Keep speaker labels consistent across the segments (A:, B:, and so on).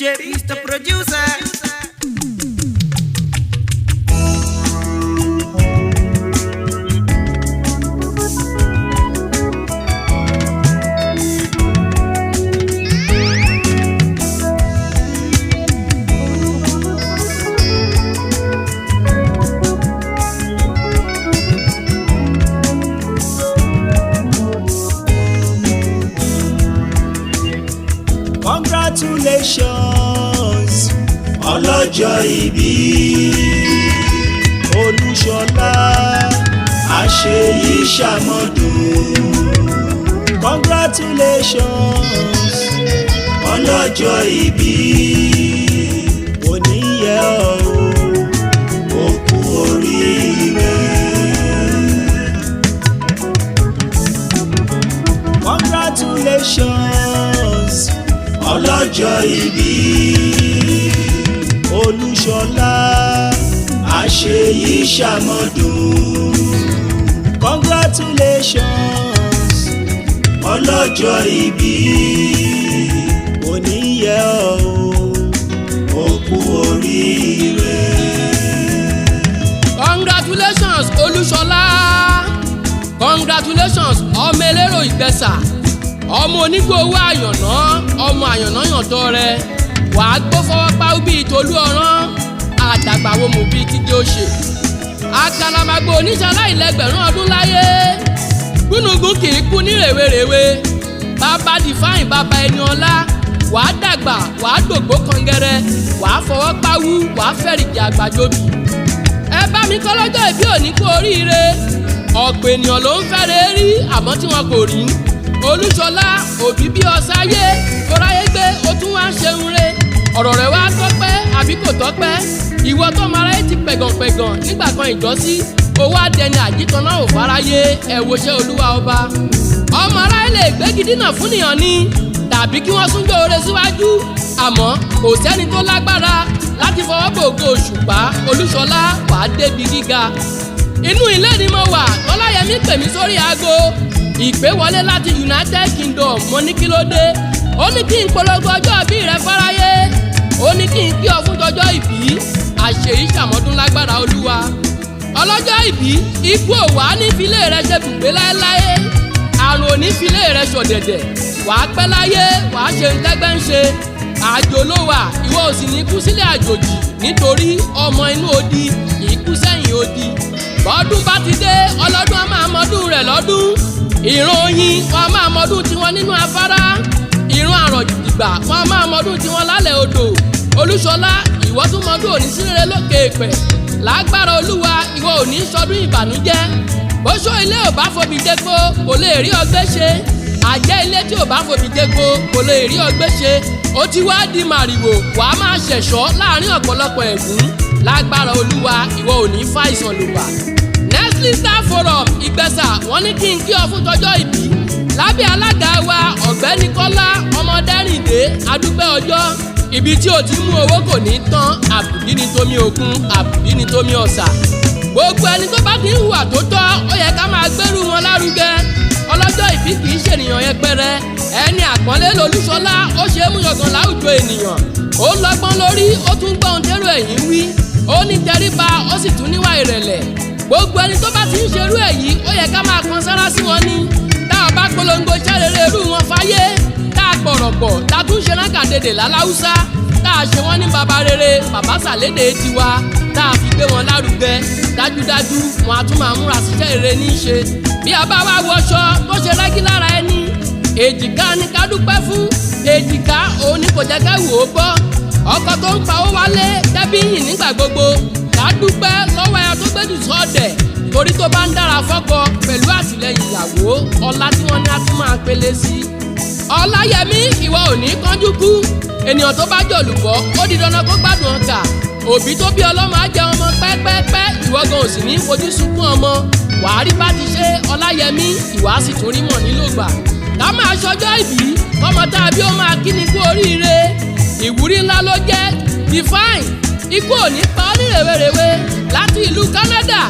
A: DJ Mr. Producer.
B: Congratulations ọlọ́jọ́ ìbí Olushola àṣeyí ṣàmọ́dún. Congratulations ọlọ́jọ́ ìbí oníyẹ ó kú oríire. Congratulations ọlọ́jọ́ ìbí Olushola àṣeyí ṣàmọ́dún. Congratulations ọlọ́jọ́ ìbí oníyẹ ó kú oríire.
C: Congratulations Olushola, congratulations ọmọ elérò Ìgbẹ́sà, ọmọ onígbò owó àyànná, ọmọ àyànná yàntọ́ rẹ wàá gbó fọwọ́ páwú bíi tolú ọ̀rán àdàgbàwo mò bíi tíjé ó ṣe. Àkàlàmàgbò oníṣàlá ìlẹ́gbẹ̀rún ọdún láyé gúnugún kì í kú ní rèwerèwe. Bàbá Define bàbá ẹni ọlá wàá dàgbà wàá dògbó kàngẹrẹ wàá fọwọ́ páwú wàá fẹ̀rìjì àgbàjọbì. Ẹ bá mi kọ́ lọ́jọ́ ìbí òní kú oríire. Ọ̀pọ̀ ènìyàn ló ń fẹ́rẹ̀ rí àmọ́ tí wọn kò rí. Olushola òbí bí ọ̀sáyé kóráyé gbé ó tún wá ń ṣeun re. Ọ̀rọ̀ rẹ̀ wá tọ́pẹ́ àbí kò tọ́pẹ́. Ìwọ tó mara ẹ ti pẹ̀gànpẹ̀gàn nígbà kan ìjọ́sí. Owó àdẹni àjíkan náà ò fáráyé ẹ wo ṣẹ́ Olúwa ọba. Ọmọ aráyé lè gbégi dínà fún nìyàn ni tàbí kí wọ́n súnjọ́ oore síwájú. Àmọ́ kò sẹ́ni tó lágbára láti fọwọ́ gbòògò òṣùpá. Olushola wàá débi gíga. Inú ilé ni mo wà Ọláyẹmí pè mí sórí aago. Ìpè wọlé láti United Kingdom mo ní kí ló dé. Ó ní kí n polongo ọjọ́ ìbí rẹ fáráyé. Ó ní kí n kí ọ fún tọjọ́ ìbí. Àṣeyí ṣàmọ́dún lágbára Olúwa. Ọlọ́jọ́ ìbí ikú òwà ní filé rẹ ṣe bùgbé láéláé. Àrùn òní filé rẹ ṣọ̀dẹ̀dẹ̀. Wàá pẹ́ láyé wàá ṣe ń tẹ́gbẹ́ ń ṣe. Àjò ló wà ìwọ ò sì ní kú sílé àjòjì nítorí ọmọ inú odi kì í kú sẹ́yìn odi. Bọ́dún bá ti dé ọlọ́dún á máa mọdún rẹ̀ lọ́dún. Ìran oyin wọn a máa mọdún tiwọn nínú afárá. Ìran àrọ̀jìgbà wọn a máa mọdún tiwọn lálẹ́ odò. Olushola ìwọ tún mọdún òní sírere lókè èpẹ̀. Lágbára Olúwa ìwọ ò ní sọdún ìbànújẹ́. Bóṣó ilé ò bá fobi dégbò kò lè rí ọgbẹ́ ṣe. Àjẹ́ ilé tí ò bá fobi dégbò kò lè rí ọgbẹ́ ṣe. Ó ti wá di màrìwò wàá máa ṣẹ̀ṣọ́ láàrin ọ̀pọ̀lọpọ̀ ẹ̀gún. Lágbára Olúwa ìwọ ò ní fàìsàn lùgbà. Star Forum Ìgbẹ́sà wọ́n ní kí n kí ọ fún tọjọ́ ìbí lábẹ́ alága wa ọ̀gbẹ́ni Kọ́lá ọmọdérìndé adúpẹ́ ọjọ́. Ibi tí o ti mú owó kò ní tán àbùdí ni tómi òkun àbùdí ni tómi ọ̀sà. Gbogbo ẹni tó bá ti ń hùwà tó tọ́ ó yẹ ká máa gbèrú wọn lárugẹ. Ọlọ́jọ́ ìbí kì í ṣènìyàn yẹpẹrẹ. Ẹni àpọ́nlé l'Olúṣọlá ó ṣe é mú yangàn láwùjọ ènìyàn. Ó lọ́gbọ́n lórí ó tún gbọ́n tẹ́rù ẹ̀yìn wí. Ó ní tẹríba ó sì tún níwà ìrẹ̀lẹ̀. Gbogbo ẹni tó bá ti ń ṣerú èyí ó yẹ ká máa kan sára sí wọn ní. Tá a bá polongo iṣẹ́ rere irú wọn fáyé. Tá a pọ̀rọ̀pọ̀ tá a tún ṣe rákàdédè láláúsá. Tá a ṣe wọ́n ní baba rere bàbá sàlédè tiwa. Tá a fi gbé wọn lárugẹ dájúdájú wọn a tún máa múra síṣẹ́ rere ní í ṣe. Bí a bá wá wọṣọ tó ṣe rẹ́gí lára ẹni. Èjìká ni ká dúpẹ́ fún. Èjìká òun ni kò jẹ́ ká wò ó gbọ́. Ọkọ tó ń pawó wálé dẹ́bí yìn nígbà gbogbo. Ká dúpẹ́ lọ́wọ́ ẹyà tó gbẹ́jù sọ́ọ̀dẹ̀ torí tó bá ń dára fọ́kọ pẹ̀lú àtìlẹyìn ìyàwó ọlá tí wọ́n ní á tún máa pélé sí. Ọláyẹmí ìwọ ò ní kánjú kú. Ènìyàn tó bá jọ̀lùbọ́ ó di dandan kó gbádùn ọkà. Òbí tó bí ọlọ́mọ á jẹ ọmọ pẹ́pẹ́pẹ́ ìwọ gan ò sì ní fojú sunkún ọmọ. Wàá rí bá ti ṣe Ọláyẹmí ìwà sì tún rí mọ̀ nílò gbà. Ká máa ṣọjọ́ ìbí kọ́mọ tá a bí ó máa kí ni kú oríire. Ìwúrí ńlá ló jẹ́ Define ikú ò ní pa ọ́ ní rèwerèwe láti ìlú Canada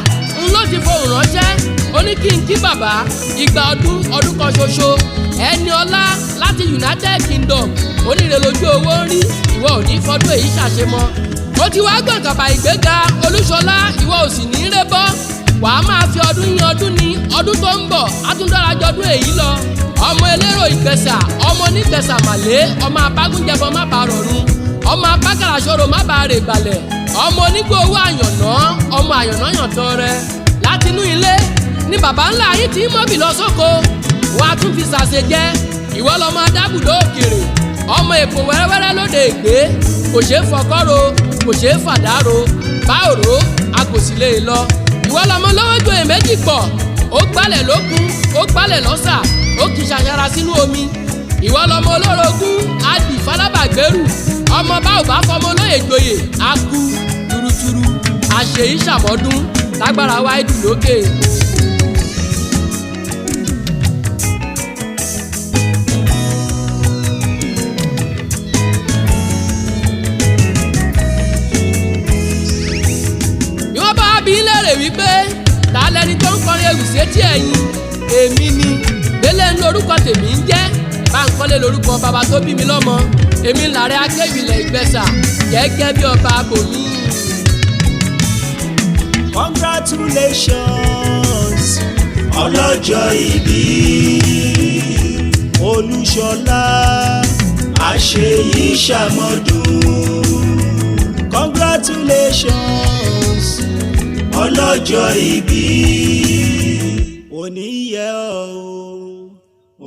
C: ń ló ti fohùn ránṣẹ́. Ó ní kí n kí bàbá ìgbà ọdún kan ṣoṣo ẹni ọlá láti United Kingdom onírè lójú owó ń rí ìwọ ò ní fọdún èyí ṣàṣemọ. ó ti wá gbọ̀ǹkàbà ìgbéga Olúṣọlá ìwọ ò sì ní í rébọ́ wàá máa fi ọdún yín ọdún ní ọdún tó ń bọ̀ á tún dára jọdún èyí lọ. ọmọ elérò Ìgbẹ̀sà ọmọ onígbẹ̀sà màlé ọmọ abágúnjẹbọ má bàa rọrùn ọmọ abákàràṣọrò má bàa rè gbalẹ̀ ọmọ onígbò owó àyànná ọmọ àyànná yàntọ́ rẹ. látinú ilé ni bàbá ńlá yín ti mọ́bì lọ sóko wàá tún fi ṣàṣe jẹ́ ìwọ lọmọ adábùdó òkèrè ọmọ èpò wẹ́rẹ́wẹ́rẹ́ lóde ègbé kò ṣeé fọkọ́ro kò ṣeé fàdárò báòrò a kò sì lè lọ. ìwọ lọmọ lọ́wọ́ joyè méjì pọ̀ ó gbálẹ̀ lókun ó gbálẹ̀ lọ́sà ó kì í ṣàṣàrà sínú omi. ìwọ lọmọ olórogún adì falábàgbèrú ọmọ bá ò bá fọmọ olóyè joyè á kú turuturu àṣeyí ṣàmọ́dún lágbára wáyé dùn lókè. bí lérè wípé ta lẹni tó ń kọrin ewì sétí ẹ̀yin èmi ni délé ń lórúkọ tèmi ń jẹ́ Bánkọ́lé lórúkọ bàbá tó bí mi lọ́mọ èmi ń l'Aare Akewi ilẹ̀ Ìgbẹ̀sà gẹ́gẹ́ bí ọba abòmí.
B: Congratulations ọlọ́jọ́ ìbí Olúṣọlá àṣeyí ṣàmọ́dún. Congratulations ọlọ́jọ́ ìbí òní yẹ ọ́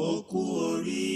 B: ó kú orí.